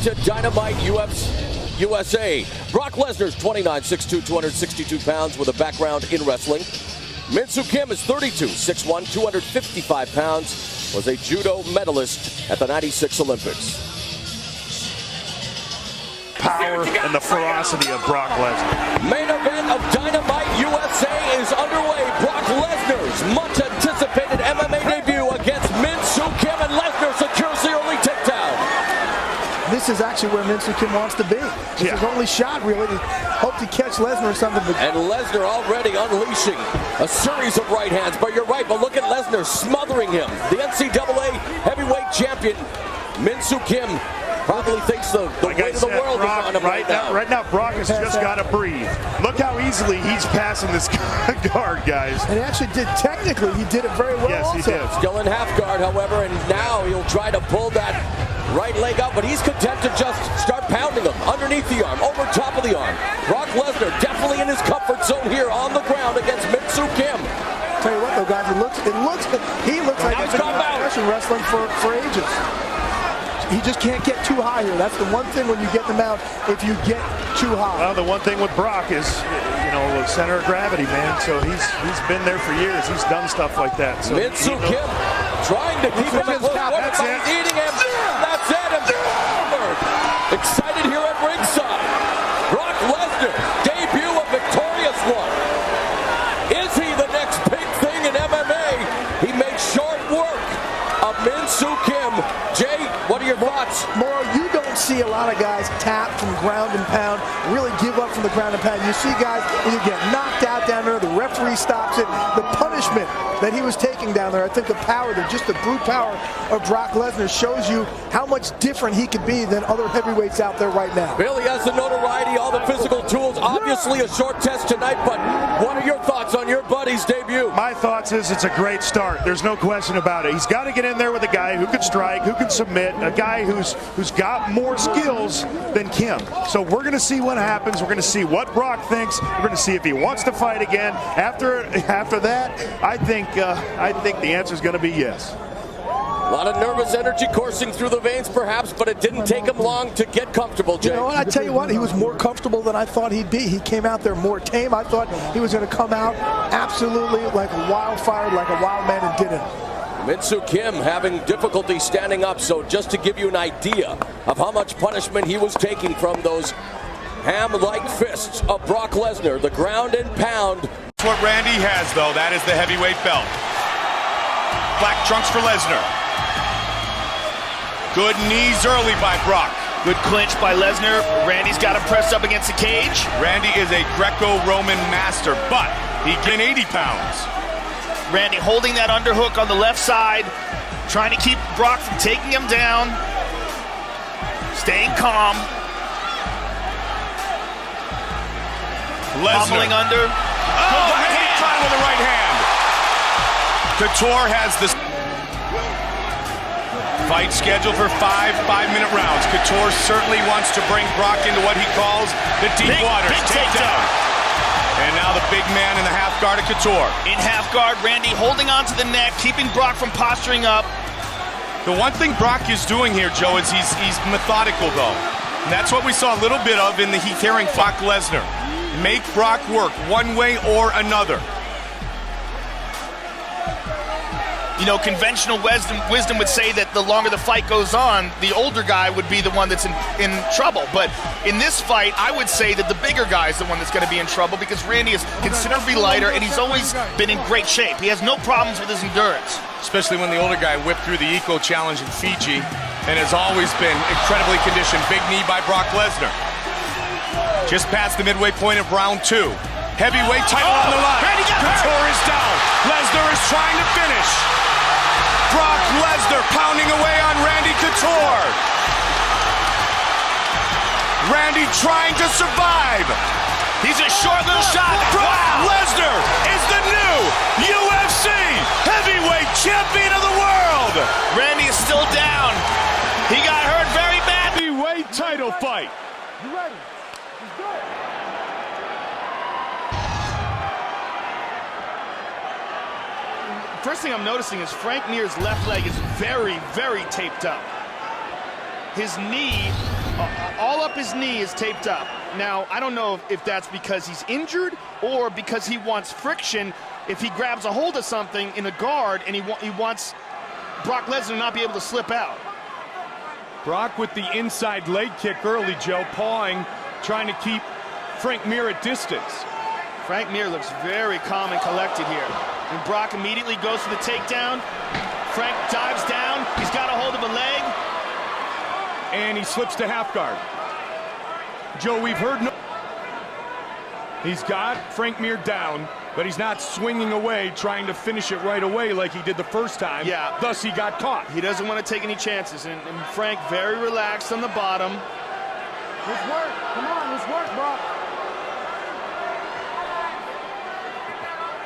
to Dynamite USA. Brock Lesnar's 29'6'2", 262 pounds with a background in wrestling. Min Soo Kim is 32, 6'1", 255 pounds, was a judo medalist at the 96 Olympics. Power and the ferocity of Brock Lesnar. Main event of Dynamite USA is underway. Brock Lesnar's much anticipated MMA debut against Min Soo Kim, and Lesnar secures the early takedown. This is actually where Min Soo Kim wants to be. It's his only shot, really, to hope to catch Lesnar or something. And Lesnar already unleashing a series of right hands. But you're right, but look at Lesnar smothering him. The NCAA heavyweight champion, Min Soo Kim, probably thinks the weight of the world Brock, is on him right now. Right now, Brock has just got to breathe. Look how easily he's passing this guard, guys. And he actually did, technically, he did it very well. Yes, he did. Still in half guard, however, and now he'll try to pull that right leg up, but he's content to just start pounding him underneath the arm, over top of the arm. Brock Lesnar definitely in his comfort zone here on the ground against Min Soo Kim. Tell you what, though, guys, he looks like he's been professional wrestling for ages. He just can't get too high here. That's the one thing when you get them out, if you get too high. Well, the one thing with Brock is, you know, the center of gravity, man. So he's been there for years. He's done stuff like that. So Min Soo Kim trying to keep him in close quarter, but he's eating him. That's it. And Goldberg excited here at ringside. Brock Lesnar, debut a victorious one. Is he the next big thing in MMA? He makes short work of Min Soo Kim. Jay, what are your thoughts? Mauro, you don't see a lot of guys tap from ground and pound, really give up from the ground and pound. You see guys, when you get knocked out down there, the referee stops it. The punishment that he was taking down there, I think the power, just the brute power of Brock Lesnar shows you how much different he could be than other heavyweights out there right now. Billy has the notoriety, all the physical tools. Obviously a short test tonight, but what are your thoughts on your buddy's debut? My thoughts is it's a great start. There's no question about it. He's got to get in there with a guy who can strike, who can submit, a guy who's got more skills than Kim. So we're going to see what happens. We're going to see what Brock thinks. We're going to see if he wants to fight again. After that, I think the answer is going to be yes. A lot of nervous energy coursing through the veins, perhaps, but it didn't take him long to get comfortable, Jay. You know what? I tell you what, he was more comfortable than I thought he'd be. He came out there more tame. I thought he was going to come out absolutely like a wildfire, like a wild man, and didn't. Min Soo Kim having difficulty standing up, so just to give you an idea of how much punishment he was taking from those ham-like fists of Brock Lesnar, the ground and pound. That's what Randy has, though. That is the heavyweight belt. Black trunks for Lesnar. Good knees early by Brock. Good clinch by Lesnar. Randy's got him pressed up against the cage. Randy is a Greco-Roman master, but he gained 80 pounds. Randy holding that underhook on the left side, trying to keep Brock from taking him down. Staying calm. Lesnar. Pummeling under. Oh, heavy try with the right hand. Couture has this fight scheduled for five-minute rounds. Couture certainly wants to bring Brock into what he calls the deep waters. Big takedown. And now the big man in the half guard of Couture. In half guard, Randy holding on to the neck, keeping Brock from posturing up. The one thing Brock is doing here, Joe, is he's methodical, though. And that's what we saw a little bit of in the Heath Herring Brock Lesnar. Make Brock work one way or another. You know, conventional wisdom would say that the longer the fight goes on, the older guy would be the one that's in trouble. But in this fight, I would say that the bigger guy is the one that's going to be in trouble because Randy is considerably lighter and he's always been in great shape. He has no problems with his endurance. Especially when the older guy whipped through the Eco Challenge in Fiji and has always been incredibly conditioned. Big knee by Brock Lesnar. Just past the midway point of round 2. Heavyweight title on the line. Couture is down. Lesnar is trying to finish. Brock Lesnar pounding away on Randy Couture. Randy trying to survive. He's a short little shot. Brock Lesnar is the new UFC heavyweight champion of the world. Randy is still down. He got hurt very bad. Heavyweight title fight. You ready? Let's go. First thing I'm noticing is Frank Mir's left leg is very, very taped up. his knee, all up his knee is taped up. Now, I don't know if that's because he's injured or because he wants friction. If he grabs a hold of something in a guard and he wants Brock Lesnar to not be able to slip out. Brock with the inside leg kick early, Joe, pawing, trying to keep Frank Mir at distance. Frank Mir looks very calm and collected here. And Brock immediately goes for the takedown. Frank dives down. He's got a hold of a leg. And he slips to half guard. Joe, we've heard no... He's got Frank Mir down, but he's not swinging away, trying to finish it right away like he did the first time. Yeah. Thus, he got caught. He doesn't want to take any chances. And Frank very relaxed on the bottom. Let's work. Come on, let's work, Brock.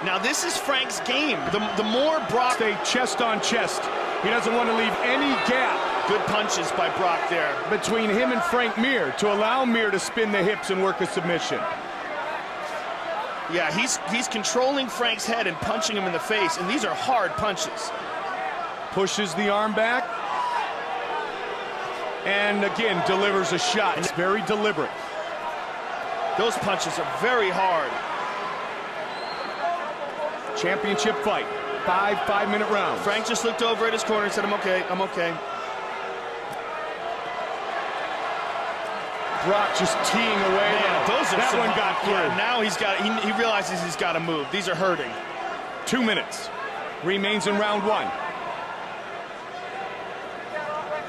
Now, this is Frank's game. The more Brock... Stay chest on chest. He doesn't want to leave any gap. Good punches by Brock there. Between him and Frank Mir to allow Mir to spin the hips and work a submission. Yeah, he's controlling Frank's head and punching him in the face, and these are hard punches. Pushes the arm back. And again, delivers a shot. It's very deliberate. Those punches are very hard. Championship fight. 5-minute rounds. Frank just looked over at his corner and said, I'm okay, I'm okay. Brock just teeing away. Man, that one got through. Yeah, now he realizes he's got to move. These are hurting. 2 minutes. Remains in round one.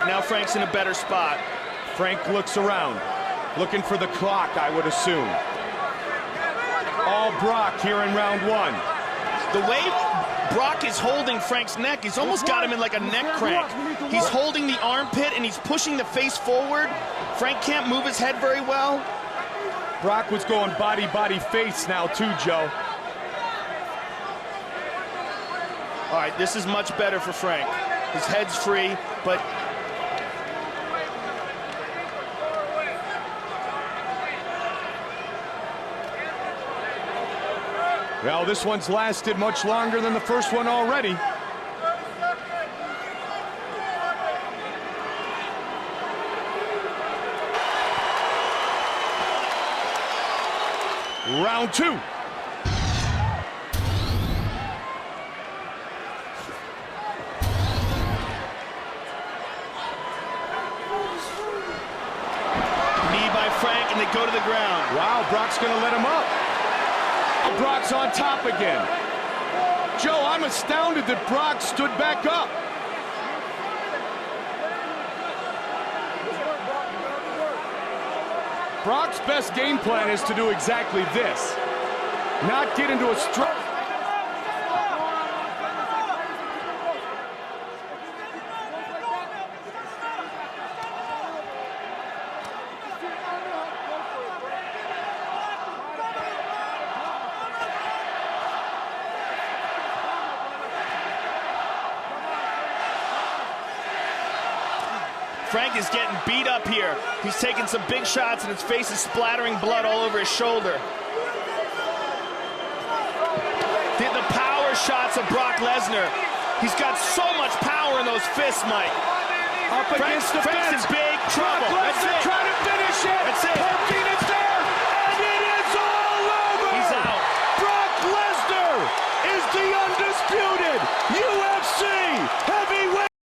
Now Frank's in a better spot. Frank looks around, looking for the clock, I would assume. All Brock here in round one. The way Brock is holding Frank's neck, he's almost got him in like a neck crank. He's holding the armpit and he's pushing the face forward. Frank can't move his head very well. Brock was going body, face now too, Joe. All right, this is much better for Frank. His head's free, but... Well, this one's lasted much longer than the first one already. Round two. Knee by Frank, and they go to the ground. Wow, Brock's gonna let him up. Brock's on top again. Joe, I'm astounded that Brock stood back up. Brock's best game plan is to do exactly this. Not get into a struggle. Frank is getting beat up here. He's taking some big shots and his face is splattering blood all over his shoulder. The power shots of Brock Lesnar. He's got so much power in those fists, Mike. Up against the Frank's in fence. big trouble. Brock Lesnar trying to finish it. That's it. Poking